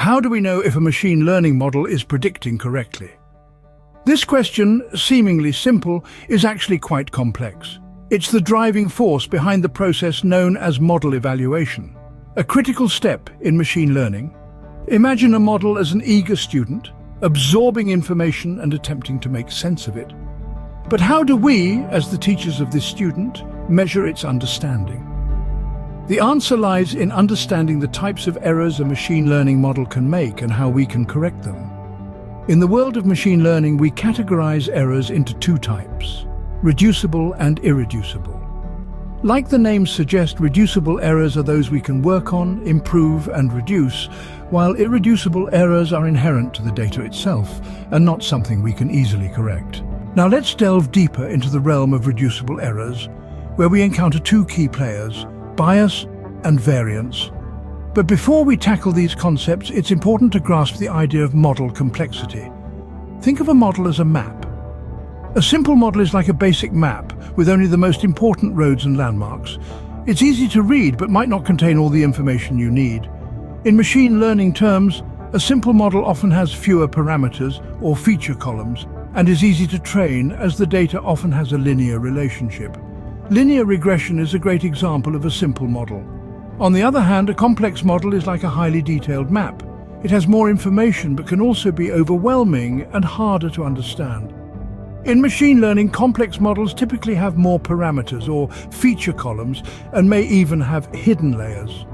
How do we know if a machine learning model is predicting correctly? This question, seemingly simple, is actually quite complex. It's the driving force behind the process known as model evaluation, a critical step in machine learning. Imagine a model as an eager student, absorbing information and attempting to make sense of it. But how do we, as the teachers of this student, measure its understanding? The answer lies in understanding the types of errors a machine learning model can make and how we can correct them. In the world of machine learning, we categorize errors into two types: reducible and irreducible. Like the name suggests, reducible errors are those we can work on, improve and reduce, while irreducible errors are inherent to the data itself and not something we can easily correct. Now let's delve deeper into the realm of reducible errors, where we encounter two key players: bias and variance. But before we tackle these concepts, it's important to grasp the idea of model complexity. Think of a model as a map. A simple model is like a basic map with only the most important roads and landmarks. It's easy to read but might not contain all the information you need. In machine learning terms, a simple model often has fewer parameters or feature columns and is easy to train as the data often has a linear relationship. Linear regression is a great example of a simple model. On the other hand, a complex model is like a highly detailed map. It has more information but can also be overwhelming and harder to understand. In machine learning, complex models typically have more parameters or feature columns and may even have hidden layers.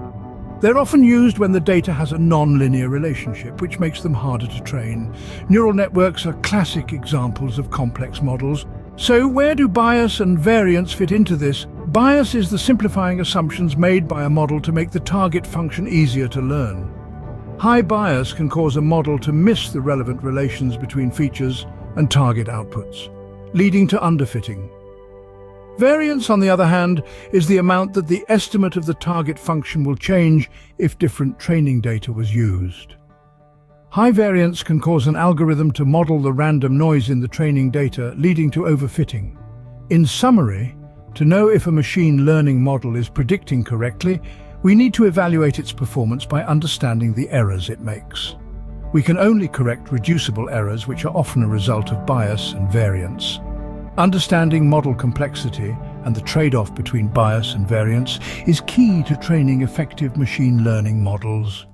They're often used when the data has a non-linear relationship, which makes them harder to train. Neural networks are classic examples of complex models. So where do bias and variance fit into this? Bias is the simplifying assumptions made by a model to make the target function easier to learn. High bias can cause a model to miss the relevant relations between features and target outputs, leading to underfitting. Variance, on the other hand, is the amount that the estimate of the target function will change if different training data was used. High variance can cause an algorithm to model the random noise in the training data, leading to overfitting. In summary, to know if a machine learning model is predicting correctly, we need to evaluate its performance by understanding the errors it makes. We can only correct reducible errors, which are often a result of bias and variance. Understanding model complexity and the trade-off between bias and variance is key to training effective machine learning models.